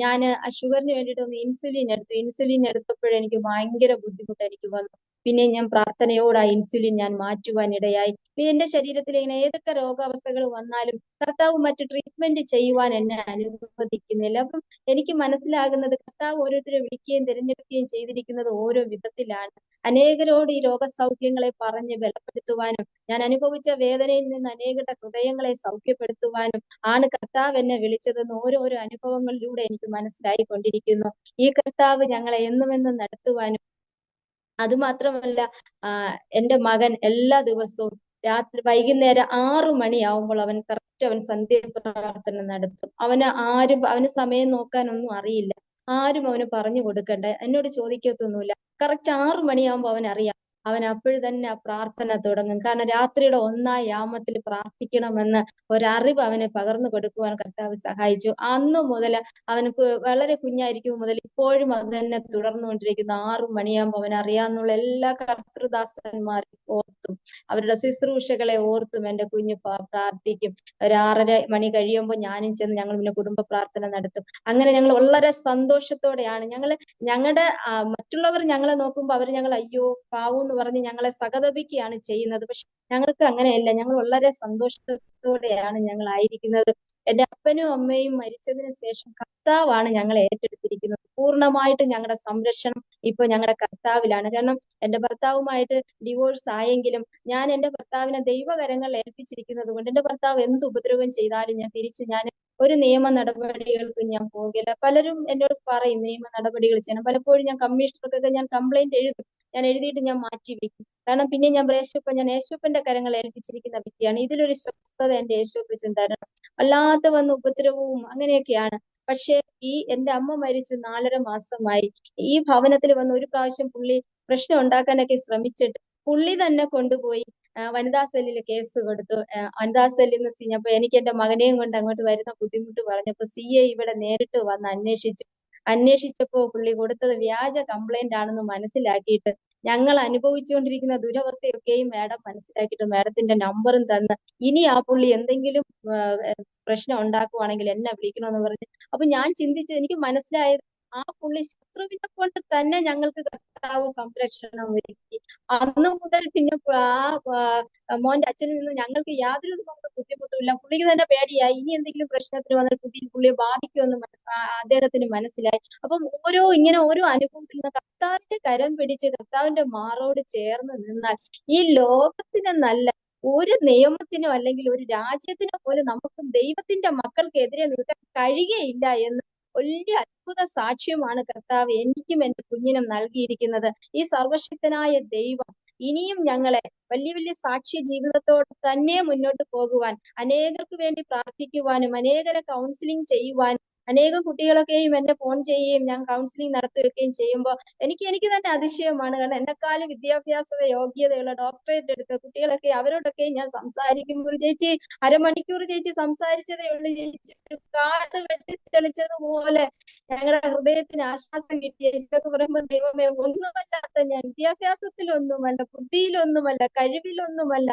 ഞാൻ ആ ഷുഗറിന് വേണ്ടിയിട്ട് ഒന്ന് ഇൻസുലിൻ എടുത്തു. ഇൻസുലിൻ എടുത്തപ്പോഴെനിക്ക് ഭയങ്കര ബുദ്ധിമുട്ട് എനിക്ക് വന്നു. പിന്നെ ഞാൻ പ്രാർത്ഥനയോട് ആ ഇൻസുലിൻ ഞാൻ മാറ്റുവാൻ ഇടയായി. പിന്നെ എന്റെ ശരീരത്തിൽ ഇങ്ങനെ ഏതൊക്കെ രോഗാവസ്ഥകൾ വന്നാലും കർത്താവ് മറ്റു ട്രീറ്റ്മെന്റ് ചെയ്യുവാൻ എന്നെ അനുവദിക്കുന്നില്ല. അപ്പം എനിക്ക് മനസ്സിലാകുന്നത് കർത്താവ് ഓരോരുത്തരെ വിളിക്കുകയും തിരഞ്ഞെടുക്കുകയും ചെയ്തിരിക്കുന്നത് ഓരോ വിധത്തിലാണ്. അനേകരോട് ഈ രോഗസൗഖ്യങ്ങളെ പറഞ്ഞ് ബലപ്പെടുത്തുവാനും ഞാൻ അനുഭവിച്ച വേദനയിൽ നിന്ന് അനേകരുടെ ഹൃദയങ്ങളെ സൗഖ്യപ്പെടുത്തുവാനും ആണ് കർത്താവ് എന്നെ വിളിച്ചതെന്ന് ഓരോരോ അനുഭവങ്ങളിലൂടെ എനിക്ക് മനസ്സിലായിക്കൊണ്ടിരിക്കുന്നു. ഈ കർത്താവ് ഞങ്ങളെ എന്നുമെന്നും നടത്തുവാനും, അതുമാത്രമല്ല എന്റെ മകൻ എല്ലാ ദിവസവും രാത്രി വൈകുന്നേരം 6 മണിയാവുമ്പോൾ അവൻ സന്ധ്യാപ്രാർത്ഥന നടത്തും. അവന് സമയം നോക്കാനൊന്നും അറിയില്ല. ആരും അവന് പറഞ്ഞു കൊടുക്കണ്ട, എന്നോട് ചോദിക്കത്തൊന്നുമില്ല. കറക്റ്റ് 6 മണിയാവുമ്പോ അവൻ അറിയാം. അവൻ അപ്പോഴ് തന്നെ ആ പ്രാർത്ഥന തുടങ്ങും. കാരണം രാത്രിയുടെ 1-ാം യാമത്തിൽ പ്രാർത്ഥിക്കണമെന്ന് ഒരറിവ് അവന് പകർന്നു കൊടുക്കുവാൻ കർത്താവ് സഹായിച്ചു. അന്നു മുതൽ അവനക്ക് വളരെ കുഞ്ഞായിരിക്കും മുതൽ ഇപ്പോഴും അത് തന്നെ തുടർന്നുകൊണ്ടിരിക്കുന്നു. 6 മണിയാകുമ്പോൾ അവൻ അറിയാവുന്ന എല്ലാ കർത്തൃദാസന്മാരെ ഓർത്തും അവരുടെ ശുശ്രൂഷകളെ ഓർത്തും എന്റെ കുഞ്ഞു പ്രാർത്ഥിക്കും. ഒരു 6:30 മണി കഴിയുമ്പോൾ ഞാനും ചെന്ന് ഞങ്ങൾ പിന്നെ കുടുംബ പ്രാർത്ഥന നടത്തും. അങ്ങനെ ഞങ്ങൾ വളരെ സന്തോഷത്തോടെയാണ് ഞങ്ങളുടെ മറ്റുള്ളവർ ഞങ്ങളെ നോക്കുമ്പോൾ അവർ ഞങ്ങൾ അയ്യോ പാവം എന്ന് പറഞ്ഞ് ഞങ്ങളെ സഹതപിക്കുകയാണ് ചെയ്യുന്നത്. പക്ഷെ ഞങ്ങൾക്ക് അങ്ങനെയല്ല. ഞങ്ങൾ വളരെ സന്തോഷത്തോടെയാണ് ഞങ്ങൾ ആയിരിക്കുന്നത്. എന്റെ അപ്പനും അമ്മയും മരിച്ചതിന് ശേഷം കർത്താവാണ് ഞങ്ങളെ ഏറ്റെടുത്തിരിക്കുന്നത്. പൂർണ്ണമായിട്ട് ഞങ്ങളുടെ സംരക്ഷണം ഇപ്പൊ ഞങ്ങളുടെ കർത്താവിലാണ്. കാരണം എന്റെ ഭർത്താവുമായിട്ട് ഡിവോഴ്സ് ആയെങ്കിലും ഞാൻ എന്റെ ഭർത്താവിനെ ദൈവകരങ്ങൾ ഏൽപ്പിച്ചിരിക്കുന്നത് കൊണ്ട് എന്റെ ഭർത്താവ് എന്ത് ഉപദ്രവം ചെയ്താലും ഞാൻ ഒരു നിയമ നടപടികൾക്ക് ഞാൻ പോകില്ല. പലരും എന്നോട് പറയും നിയമ നടപടികൾ ചെയ്യണം. പലപ്പോഴും ഞാൻ കമ്മീഷണർക്കൊക്കെ ഞാൻ കംപ്ലൈന്റ് എഴുതും. ഞാൻ എഴുതിയിട്ട് ഞാൻ മാറ്റി വെക്കും. കാരണം പിന്നെ ഞാൻ യേശുപ്പന്റെ കരങ്ങൾ ഏൽപ്പിച്ചിരിക്കുന്ന വ്യക്തിയാണ്. ഇതിലൊരു സ്വസ്ഥത എന്റെ യേശുപ്പച്ചൻ തരണം. അല്ലാത്ത വന്ന ഉപദ്രവവും അങ്ങനെയൊക്കെയാണ്. പക്ഷെ എന്റെ അമ്മ മരിച്ചു 4.5 മാസമായി. ഈ ഭവനത്തിൽ വന്ന് ഒരു പ്രാവശ്യം പുള്ളി പ്രശ്നം ഉണ്ടാക്കാനൊക്കെ ശ്രമിച്ചിട്ട് പുള്ളി തന്നെ കൊണ്ടുപോയി വനിതാ സെല്ലിൽ കേസ് കൊടുത്തു. വനിതാ സെല്ലിൽ നിന്ന് അപ്പൊ എനിക്ക് എന്റെ മകനെയും കൊണ്ട് അങ്ങോട്ട് വരുന്ന ബുദ്ധിമുട്ട് പറഞ്ഞപ്പോ CA ഇവിടെ നേരിട്ട് വന്ന് അന്വേഷിച്ചപ്പോ പുള്ളി കൊടുത്തത് വ്യാജ കംപ്ലൈന്റ് ആണെന്ന് മനസ്സിലാക്കിയിട്ട് ഞങ്ങൾ അനുഭവിച്ചുകൊണ്ടിരിക്കുന്ന ദുരവസ്ഥയൊക്കെയും മാഡം മനസ്സിലാക്കിയിട്ട് മാഡത്തിന്റെ നമ്പറും തന്ന് ഇനി ആ പുള്ളി എന്തെങ്കിലും പ്രശ്നം ഉണ്ടാക്കുവാണെങ്കിൽ എന്നെ വിളിക്കണമെന്ന് പറഞ്ഞു. അപ്പൊ ഞാൻ ചിന്തിച്ചത് എനിക്ക് മനസ്സിലായത് ആ പുള്ളി ശത്രുവിനെ കൊണ്ട് തന്നെ ഞങ്ങൾക്ക് കർത്താവ് സംരക്ഷണം ഒരുക്കി. അന്ന് മുതൽ പിന്നെ മോന്റെ അച്ഛനിൽ നിന്ന് ഞങ്ങൾക്ക് യാതൊരു ബുദ്ധിമുട്ടുമില്ല. പുള്ളിക്ക് തന്നെ പേടിയായി ഇനി എന്തെങ്കിലും പ്രശ്നത്തിന് വന്നാൽ പുള്ളിയെ ബാധിക്കുമെന്ന് അദ്ദേഹത്തിന് മനസ്സിലായി. അപ്പം ഓരോ അനുഭവത്തിൽ നിന്ന് കർത്താവിന്റെ കരം പിടിച്ച് കർത്താവിന്റെ മാറോട് ചേർന്ന് നിന്നാൽ ഈ ലോകത്തിന് നല്ല ഒരു നിയമത്തിനോ അല്ലെങ്കിൽ ഒരു രാജ്യത്തിനോ പോലും നമുക്ക് ദൈവത്തിന്റെ മക്കൾക്കെതിരെ നിൽക്കാൻ കഴിയുകയില്ല എന്ന് വലിയ അത്ഭുത സാക്ഷ്യമാണ് കർത്താവ് എനിക്കും എന്റെ കുഞ്ഞിനും നൽകിയിരിക്കുന്നത്. ഈ സർവശക്തനായ ദൈവം ഇനിയും ഞങ്ങളെ വലിയ വലിയ സാക്ഷ്യ ജീവിതത്തോടെ തന്നെ മുന്നോട്ട് പോകുവാൻ, അനേകർക്ക് വേണ്ടി പ്രാർത്ഥിക്കുവാനും അനേകരെ കൗൺസിലിംഗ് ചെയ്യുവാനും, അനേകം കുട്ടികളൊക്കെയും എന്നെ ഫോൺ ചെയ്യുകയും ഞാൻ കൗൺസിലിംഗ് നടത്തുകയും ചെയ്യുമ്പോൾ എനിക്ക് തന്നെ അതിശയമാണ്. കാരണം എന്നെക്കാളും വിദ്യാഭ്യാസ യോഗ്യതയുള്ള ഡോക്ടറേറ്റ് എടുത്ത കുട്ടികളൊക്കെ അവരോടൊക്കെ ഞാൻ സംസാരിക്കുമ്പോൾ ചേച്ചി അരമണിക്കൂർ ചേച്ചി സംസാരിച്ചതേ ഉള്ളൂ ചേച്ചി, ഒരു കാട് വെട്ടിത്തെളിച്ചതുപോലെ ഞങ്ങളുടെ ഹൃദയത്തിന് ആശ്വാസം കിട്ടിയ ഇതൊക്കെ പറയുമ്പോൾ ദൈവമേ ഒന്നുമല്ലാത്ത ഞാൻ, വിദ്യാഭ്യാസത്തിലൊന്നുമല്ല, ബുദ്ധിയിലൊന്നുമല്ല, കഴിവിലൊന്നുമല്ല,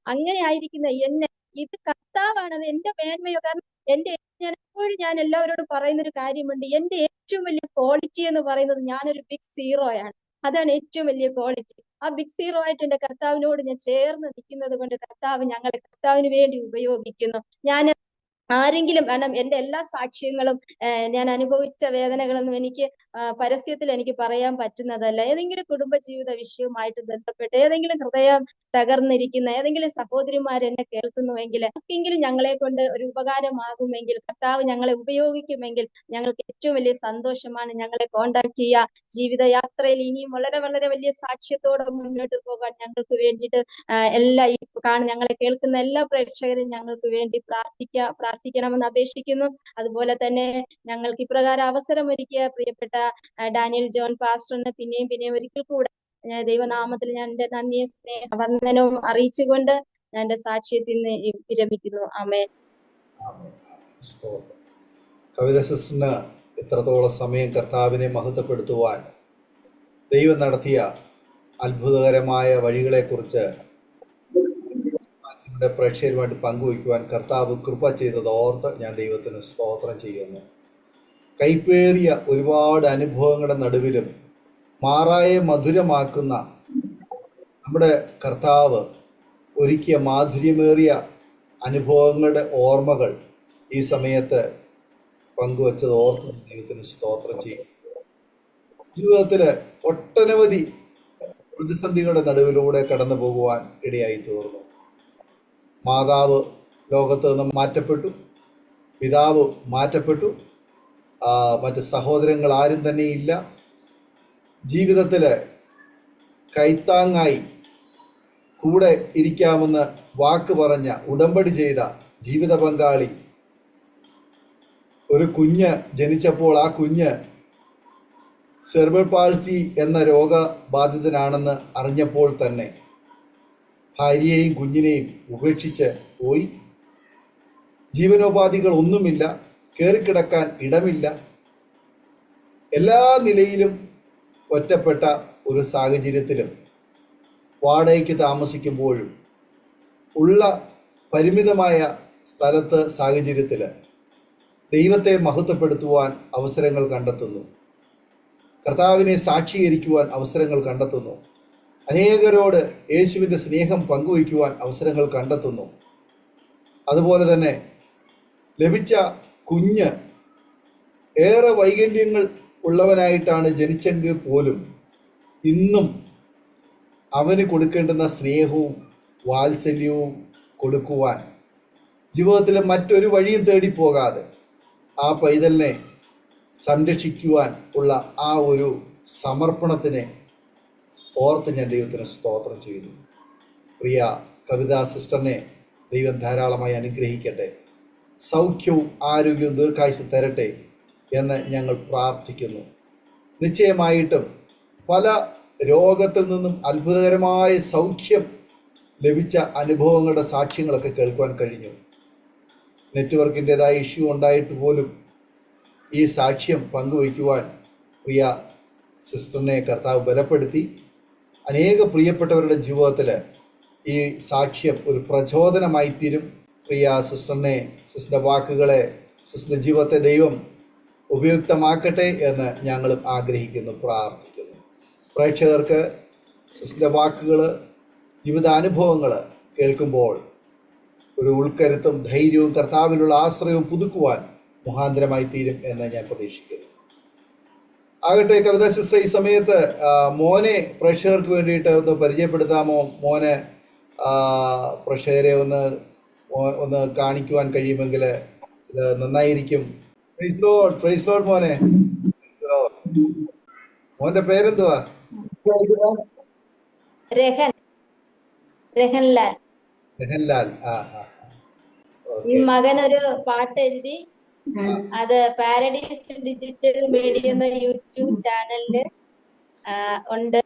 അങ്ങനെ ആയിരിക്കുന്ന എന്നെ ഇത് കർത്താവാണത് എന്റെ മേന്മയോ. കാരണം ഞാൻ എല്ലാവരോടും പറയുന്ന ഒരു കാര്യമുണ്ട്, എന്റെ ഏറ്റവും വലിയ ക്വാളിറ്റി എന്ന് പറയുന്നത് ഞാനൊരു ബിഗ് സീറോയാണ്. അതാണ് ഏറ്റവും വലിയ ക്വാളിറ്റി. ആ ബിഗ് സീറോ ആയിട്ട് എന്റെ കർത്താവിനോട് ഞാൻ ചേർന്ന് നിൽക്കുന്നത് കൊണ്ട് കർത്താവ് ഞങ്ങളെ കർത്താവിന് വേണ്ടി ഉപയോഗിക്കുന്നു. ഞാൻ ആരെങ്കിലും കാരണം എന്റെ എല്ലാ സാക്ഷ്യങ്ങളും ഞാൻ അനുഭവിച്ച വേദനകളൊന്നും എനിക്ക് പരസ്യത്തിൽ എനിക്ക് പറയാൻ പറ്റുന്നതല്ല. ഏതെങ്കിലും കുടുംബജീവിത വിഷയവുമായിട്ട് ബന്ധപ്പെട്ട് ഏതെങ്കിലും ഹൃദയം തകർന്നിരിക്കുന്ന ഏതെങ്കിലും സഹോദരിമാർ എന്നെ കേൾക്കുന്നുവെങ്കിൽ ആർക്കെങ്കിലും ഞങ്ങളെ കൊണ്ട് ഒരു ഉപകാരമാകുമെങ്കിൽ, കർത്താവ് ഞങ്ങളെ ഉപയോഗിക്കുമെങ്കിൽ ഞങ്ങൾക്ക് ഏറ്റവും വലിയ സന്തോഷമാണ്. ഞങ്ങളെ കോണ്ടാക്ട് ചെയ്യുക. ജീവിതയാത്രയിൽ ഇനിയും വളരെ വളരെ വലിയ സാക്ഷ്യത്തോടെ മുന്നോട്ട് പോകാൻ ഞങ്ങൾക്ക് വേണ്ടിയിട്ട് ഞങ്ങളെ കേൾക്കുന്ന എല്ലാ പ്രേക്ഷകരും ഞങ്ങൾക്ക് വേണ്ടി പ്രാർത്ഥിക്കണമെന്ന് അപേക്ഷിക്കുന്നു. അതുപോലെ തന്നെ ഞങ്ങൾക്ക് ഇപ്രകാരം അവസരമൊരുക്കിയ പ്രിയപ്പെട്ട ഡാനിയൽ ജോൺ പാസ്റ്ററിന് പിന്നെയും ഒരിക്കൽ കൂടെ ദൈവനാമത്തിൽ ഞാൻ എന്റെ നന്ദിയും സ്നേഹവന്ദനവും അറിയിച്ചുകൊണ്ട് ഞാൻ എന്റെ സാക്ഷ്യത്തിൽ നിന്ന് വിരമിക്കുന്നു. ആമേൻ. കവിത സിസ്റ്ററിന് ഇത്രത്തോളം സമയം കർത്താവിനെ മഹത്വപ്പെടുത്തുവാൻ ദൈവം നടത്തിയ അത്ഭുതകരമായ വഴികളെക്കുറിച്ച് നമ്മുടെ പ്രേക്ഷകരുമായിട്ട് പങ്കുവയ്ക്കുവാൻ കർത്താവ് കൃപ ചെയ്തത് ഓർത്ത് ഞാൻ ദൈവത്തിന് സ്തോത്രം ചെയ്യുന്നു. കൈപ്പേറിയ ഒരുപാട് അനുഭവങ്ങളുടെ നടുവിലും മാറായെ മധുരമാക്കുന്ന നമ്മുടെ കർത്താവ് ഒരുക്കിയ മാധുര്യമേറിയ അനുഭവങ്ങളുടെ ഓർമ്മകൾ ഈ സമയത്ത് പങ്കുവച്ചത് ഓർത്ത് ദൈവത്തിന് സ്തോത്രം ചെയ്യും. ജീവിതത്തിൽ ഒട്ടനവധി പ്രതിസന്ധികളുടെ നടുവിലൂടെ കടന്നു പോകുവാൻ ഇടയായി തീർന്നു. മാതാവ് ലോകത്ത് നിന്ന് മാറ്റപ്പെട്ടു, പിതാവ് മാറ്റപ്പെട്ടു, മറ്റ് സഹോദരങ്ങൾ ആരും തന്നെ ഇല്ല. ജീവിതത്തിൽ കൈത്താങ്ങായി കൂടെ ഇരിക്കാമെന്ന് വാക്ക് പറഞ്ഞ, ഉടമ്പടി ചെയ്ത ജീവിത പങ്കാളി, ഒരു കുഞ്ഞ് ജനിച്ചപ്പോൾ ആ കുഞ്ഞ് സെർബൽ പാൾസി എന്ന രോഗബാധിതനാണെന്ന് അറിഞ്ഞപ്പോൾ തന്നെ ഭാര്യയെയും കുഞ്ഞിനെയും ഉപേക്ഷിച്ച് പോയി. ജീവനോപാധികൾ ഒന്നുമില്ല, കയറിക്കിടക്കാൻ ഇടമില്ല. എല്ലാ നിലയിലും ഒറ്റപ്പെട്ട ഒരു സാഹചര്യത്തിലും വാടകയ്ക്ക് താമസിക്കുമ്പോഴും ഉള്ള പരിമിതമായ സ്ഥലത്ത് സാഹചര്യത്തിൽ ദൈവത്തെ മഹത്വപ്പെടുത്തുവാൻ അവസരങ്ങൾ കണ്ടെത്തുന്നു. കർത്താവിനെ സാക്ഷീകരിക്കുവാൻ അവസരങ്ങൾ കണ്ടെത്തുന്നു. അനേകരോട് യേശുവിൻ്റെ സ്നേഹം പങ്കുവയ്ക്കുവാൻ അവസരങ്ങൾ കണ്ടെത്തുന്നു. അതുപോലെ തന്നെ ലഭിച്ച കുഞ്ഞ് ഏറെ വൈകല്യങ്ങൾ ഉള്ളവനായിട്ടാണ് ജനിച്ചെങ്കിൽ പോലും ഇന്നും അവന് കൊടുക്കേണ്ടുന്ന സ്നേഹവും വാത്സല്യവും കൊടുക്കുവാൻ ജീവിതത്തിൽ മറ്റൊരു വഴിയും തേടിപ്പോകാതെ ആ പൈതലിനെ സംരക്ഷിക്കുവാൻ ഉള്ള ആ ഒരു സമർപ്പണത്തിനെ ഓർത്ത് ഞാൻ ദൈവത്തിന് സ്തോത്രം ചെയ്യുന്നു. പ്രിയ കവിതാ സിസ്റ്ററിനെ ദൈവം ധാരാളമായി അനുഗ്രഹിക്കട്ടെ, സൗഖ്യവും ആരോഗ്യവും ദീർഘായുസ്സും തരട്ടെ എന്ന് ഞങ്ങൾ പ്രാർത്ഥിക്കുന്നു. നിശ്ചയമായിട്ടും പല രോഗത്തിൽ നിന്നും അത്ഭുതകരമായ സൗഖ്യം ലഭിച്ച അനുഭവങ്ങളുടെ സാക്ഷ്യങ്ങളൊക്കെ കേൾക്കുവാൻ കഴിഞ്ഞു. നെറ്റ്വർക്കിൻ്റെതായ ഇഷ്യൂ ഉണ്ടായിട്ട് പോലും ഈ സാക്ഷ്യം പങ്കുവയ്ക്കുവാൻ പ്രിയ സിസ്റ്ററിനെ കർത്താവ് ബലപ്പെടുത്തി. അനേക പ്രിയപ്പെട്ടവരുടെ ജീവിതത്തിൽ ഈ സാക്ഷ്യം ഒരു പ്രചോദനമായി തീരും. പ്രിയ സിസ്റ്ററിനെ, സിസ്റ്ററിൻ്റെ വാക്കുകളെ, സിസ്റ്ററിൻ്റെ ജീവിതത്തെ ദൈവം ഉപയുക്തമാക്കട്ടെ എന്ന് ഞങ്ങളും ആഗ്രഹിക്കുന്നു, പ്രാർത്ഥിക്കുന്നു. പ്രേക്ഷകർക്ക് സിസ്റ്ററിൻ്റെ വാക്കുകൾ, ജീവിതാനുഭവങ്ങൾ കേൾക്കുമ്പോൾ ഒരു ഉൾക്കരുത്തും ധൈര്യവും കർത്താവിലുള്ള ആശ്രയവും പുതുക്കുവാൻ മുഖാന്തരമായി തീരും എന്ന് ഞാൻ പ്രതീക്ഷിക്കുന്നു. ആകട്ടെ, കവിതാ സിസ്റ്റർ ഈ സമയത്ത് മോനെ പ്രേക്ഷകർക്ക് വേണ്ടിയിട്ട് ഒന്ന് പരിചയപ്പെടുത്താമോ? മോനെ പ്രേക്ഷകരെ ഒന്ന് കാണിക്കുവാൻ കഴിയുമെങ്കിൽ നന്നായിരിക്കും. പ്രൈസ് ലോർഡ്, പ്രൈസ് ലോർഡ് മോനെ. മോന്റെ പേരെന്തുവാ? രഹൻലാൽ. രഹൻലാൽ. ഈ മകൻ ഒരു പാട്ട് എഴുതി, അത് പാരഡൈസ് ഡിജിറ്റൽ മീഡിയ എന്ന യൂട്യൂബ് ചാനലില് ഉണ്ട്.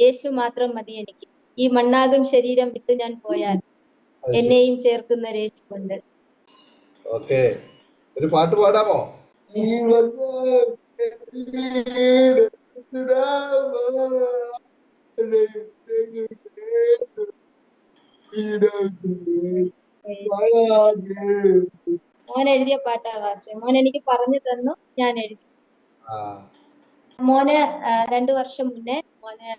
യേശു മാത്രം മതി എനിക്ക്, ഈ മണ്ണാകും ശരീരം വിട്ട് ഞാൻ പോയാൽ എന്നെയും ചേർക്കുന്ന യേശുണ്ട്. ഓക്കെ, ഒരു പാട്ട് പാടാമോ? മോൻ എഴുതിയ പാട്ടാ വാസ്റ്റർ. മോൻ എനിക്ക് പറഞ്ഞു തന്നു, ഞാൻ എഴുതി. മോന് 2 വർഷം മുന്നേ മോന്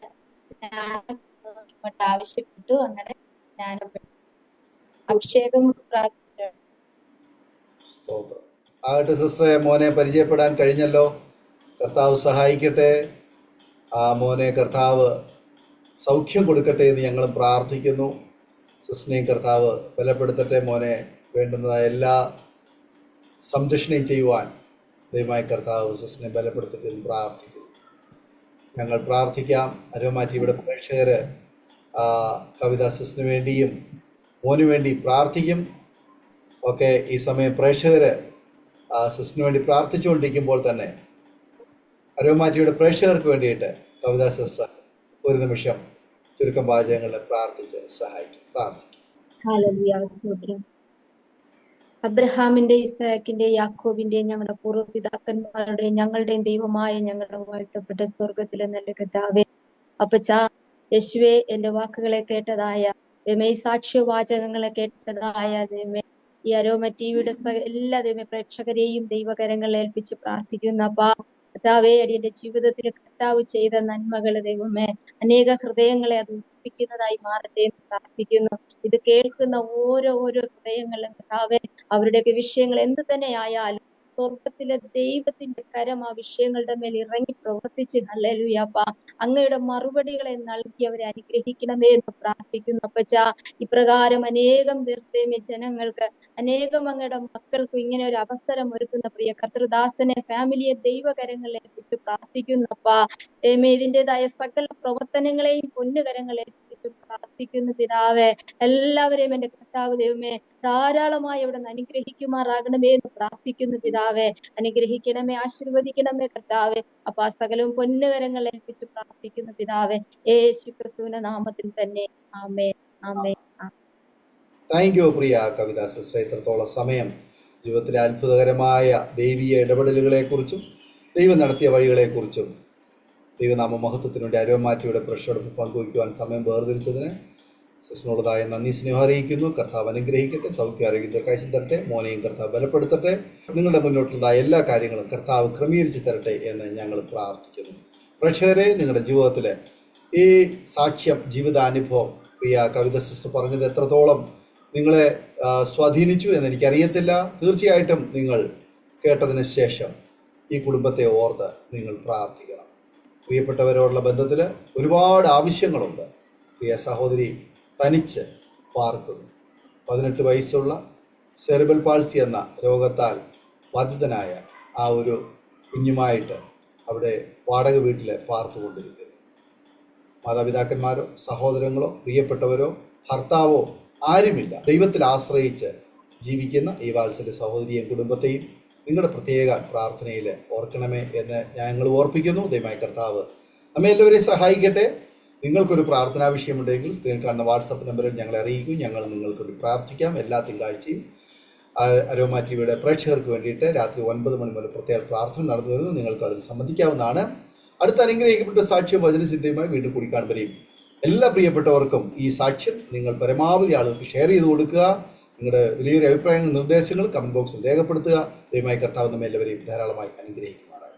ഇങ്ങോട്ട് ആവശ്യപ്പെട്ടു. അങ്ങനെ ജ്ഞാനപ്പെട്ടു, അഭിഷേകം പ്രാപിച്ചിട്ടുണ്ട്. ആകട്ടെ സിസ്റ്ററെ, മോനെ പരിചയപ്പെടാൻ കഴിഞ്ഞല്ലോ. കർത്താവ് സഹായിക്കട്ടെ. ആ മോനെ കർത്താവ് സൗഖ്യം കൊടുക്കട്ടെ എന്ന് ഞങ്ങൾ പ്രാർത്ഥിക്കുന്നു. സിസ്റ്ററിനെയും കർത്താവ് ബലപ്പെടുത്തട്ടെ. മോനെ വേണ്ടുന്നതായ എല്ലാ സംരക്ഷണയും ചെയ്യുവാൻ ദൈവമായ കർത്താവ് സിസ്റ്ററിനെ ബലപ്പെടുത്തട്ടെ എന്ന് പ്രാർത്ഥിക്കുന്നു. ഞങ്ങൾ പ്രാർത്ഥിക്കാം. അരോമാറ്റിയുടെ പ്രേക്ഷകർ കവിതാ സിസ്റ്ററിന് വേണ്ടിയും മോന് വേണ്ടി പ്രാർത്ഥിക്കും. ഓക്കെ, ഈ സമയം പ്രേക്ഷകർ സിസ്റ്ററിന് വേണ്ടി പ്രാർത്ഥിച്ചുകൊണ്ടിരിക്കുമ്പോൾ തന്നെ അരോമാറ്റിയുടെ പ്രേക്ഷകർക്ക് വേണ്ടിയിട്ട് കവിതാ സിസ്റ്റർ ഒരു നിമിഷം ചുരുക്കം വാചകങ്ങളിൽ പ്രാർത്ഥിച്ച് സഹായിക്കും. പ്രാർത്ഥിക്കും. അബ്രഹാമിന്റെ, ഇസ്ഹാക്കിന്റെ, യാക്കോബിന്റെ, ഞങ്ങളുടെ പൂർവ്വപിതാക്കന്മാരുടെ, ഞങ്ങളുടെയും ദൈവമായ ഞങ്ങളുടെ വാഴ്ത്തപ്പെട്ട സ്വർഗത്തിലെ നല്ല കർത്താവേ, അപ്പച്ചാ യേശുവേ, എന്റെ വാക്കുകളെ കേട്ടതായ ദൈവമേ, സാക്ഷ്യവാചകങ്ങളെ കേട്ടതായ ദൈവമേ, ഈ അരോമ ടിവിയുടെ എല്ലാ ദൈവമേ പ്രേക്ഷകരെയും ദൈവകരങ്ങളിൽ ഏൽപ്പിച്ച് പ്രാർത്ഥിക്കുന്ന അപ്പാ കർത്താവെ, അടിയന്റെ ജീവിതത്തിൽ കർത്താവ് ചെയ്ത നന്മകൾ ദൈവമേ അനേക ഹൃദയങ്ങളെ അത് ഉറപ്പിക്കുന്നതായി മാറട്ടെ എന്ന് പ്രാർത്ഥിക്കുന്നു. ഇത് കേൾക്കുന്ന ഓരോ ഹൃദയങ്ങളും കർത്താവെ, അവരുടെയൊക്കെ വിഷയങ്ങൾ എന്ത് തന്നെ ആയാലും സ്വർഗത്തിലെ ദൈവത്തിന്റെ കരം ആ വിഷയങ്ങളുടെ മേൽ ഇറങ്ങി പ്രവർത്തിച്ച് ഹല്ലേലൂയപ്പ അങ്ങയുടെ മറുപടികളെ നൽകി അവരെ അനുഗ്രഹിക്കണമേ എന്ന് പ്രാർത്ഥിക്കുന്നു. അപ്പച്ച, ഇപ്രകാരം അനേകം പേർത്തേമേ ജനങ്ങൾക്ക്, അനേകം അങ്ങയുടെ മക്കൾക്കും ഇങ്ങനെ ഒരു അവസരം ഒരുക്കുന്ന പ്രിയ കർത്തൃദാസനെ, ഫാമിലിയെ ദൈവകരങ്ങളിൽ ഏൽപ്പിച്ച് പ്രാർത്ഥിക്കുന്നപ്പ. ഇതിൻ്റെതായ സകല പ്രവർത്തനങ്ങളെയും പൊന്നുകരങ്ങൾ ഏൽപ്പിച്ച് പ്രാർത്ഥിക്കുന്നു പിതാവേ. എല്ലാവരെയും എന്റെ കർത്താവ് ദൈവമേ ധാരാളമായി അവിടെ നിന്ന് അനുഗ്രഹിക്കുമാറാകണമേ എന്ന് പ്രാർത്ഥിക്കുന്നു പിതാവേ. അനുഗ്രഹിക്കണമേ, ആശീർവദിക്കണമേ കർത്താവേ. അപ്പൊ ആ സകലവും പൊന്നുകരങ്ങൾ ഏൽപ്പിച്ച് പ്രാർത്ഥിക്കുന്നു പിതാവേ, യേശു ക്രിസ്തുവിന്റെ നാമത്തിൽ തന്നെ. ആമേൻ, ആമേൻ. താങ്ക് യു പ്രിയ കവിതാ സിസ്റ്റർ. ഇത്രത്തോളം സമയം ജീവിതത്തിലെ അത്ഭുതകരമായ ദൈവീയ ഇടപെടലുകളെക്കുറിച്ചും ദൈവം നടത്തിയ വഴികളെക്കുറിച്ചും ദൈവനാമ മഹത്വത്തിനു വേണ്ടി അരോമാറ്റിയുടെ പ്രശ്നോടൊപ്പം പങ്കുവയ്ക്കുവാൻ സമയം വേർതിരിച്ചതിന് സിസ്റ്ററിനോടതായ നന്ദി സ്നേഹം അറിയിക്കുന്നു. കർത്താവ് അനുഗ്രഹിക്കട്ടെ, സൗഖ്യ ആരോഗ്യ ദീർഘായുസ്സ് തരട്ടെ, മോനെയും കർത്താവ് ബലപ്പെടുത്തട്ടെ. നിങ്ങളുടെ മുന്നോട്ടുള്ളതായ എല്ലാ കാര്യങ്ങളും കർത്താവ് ക്രമീകരിച്ച് തരട്ടെ എന്ന് ഞങ്ങൾ പ്രാർത്ഥിക്കുന്നു. പ്രേക്ഷകരെ, നിങ്ങളുടെ ജീവിതത്തിൽ ഈ സാക്ഷ്യം, ജീവിതാനുഭവം പ്രിയ കവിത സിസ്റ്റർ പറഞ്ഞത് എത്രത്തോളം നിങ്ങളെ സ്വാധീനിച്ചു എന്ന് എനിക്കറിയത്തില്ല. തീർച്ചയായിട്ടും നിങ്ങൾ കേട്ടതിന് ശേഷം ഈ കുടുംബത്തെ ഓർത്ത് നിങ്ങൾ പ്രാർത്ഥിക്കണം. പ്രിയപ്പെട്ടവരോടുള്ള ബന്ധത്തിൽ ഒരുപാട് ആവശ്യങ്ങളുണ്ട്. പ്രിയ സഹോദരി തനിച്ച് പാർക്കുന്നു. 18 വയസ്സുള്ള സെറിബ്രൽ പാൾസി എന്ന രോഗത്താൽ ബാധിതനായ ആ ഒരു കുഞ്ഞുമായിട്ട് അവിടെ വാടക വീട്ടിൽ പാർത്തുകൊണ്ടിരിക്കുന്നു. മാതാപിതാക്കന്മാരോ സഹോദരങ്ങളോ പ്രിയപ്പെട്ടവരോ ഭർത്താവോ ആരുമില്ല. ദൈവത്തിൽ ആശ്രയിച്ച് ജീവിക്കുന്ന ഈ വാത്സല്യ സഹോദരിയെയും കുടുംബത്തെയും നിങ്ങളുടെ പ്രത്യേക പ്രാർത്ഥനയിൽ ഓർക്കണമേ എന്ന് ഞങ്ങൾ ഓർപ്പിക്കുന്നു. ദൈവമായ കർത്താവ് നമ്മെ എല്ലാവരെയും സഹായിക്കട്ടെ. നിങ്ങൾക്കൊരു പ്രാർത്ഥനാ വിഷയമുണ്ടെങ്കിൽ സ്ക്രീൻ കാണുന്ന വാട്സപ്പ് നമ്പറിൽ ഞങ്ങളെ അറിയിക്കും. ഞങ്ങൾ നിങ്ങൾക്ക് വേണ്ടി പ്രാർത്ഥിക്കാം. എല്ലാ തിങ്കളാഴ്ചയും അരോമ ടിവിയുടെ പ്രേക്ഷകർക്ക് വേണ്ടിയിട്ട് രാത്രി 9 മണി മുതൽ പ്രത്യേക പ്രാർത്ഥന നടന്നു വരുന്നു. നിങ്ങൾക്ക് അതിൽ സംബന്ധിക്കാവുന്നതാണ്. അടുത്ത അനുഗ്രഹിക്കപ്പെട്ട സാക്ഷ്യം വചനസിദ്ധയുമായി വീണ്ടും കൂടി കാണുമ്പോഴേയും എല്ലാ പ്രിയപ്പെട്ടവർക്കും ഈ സാക്ഷ്യം നിങ്ങൾ പരമാവധി ആളുകൾക്ക് ഷെയർ ചെയ്ത് കൊടുക്കുക. നിങ്ങളുടെ വലിയൊരു അഭിപ്രായങ്ങൾ, നിർദ്ദേശങ്ങൾ കമന്റ് ബോക്സിൽ രേഖപ്പെടുത്തുക. ദൈവമായ കർത്താവ് നമ്മെ എല്ലാവരെയും ധാരാളമായി അനുഗ്രഹിക്കുമാറാകട്ടെ.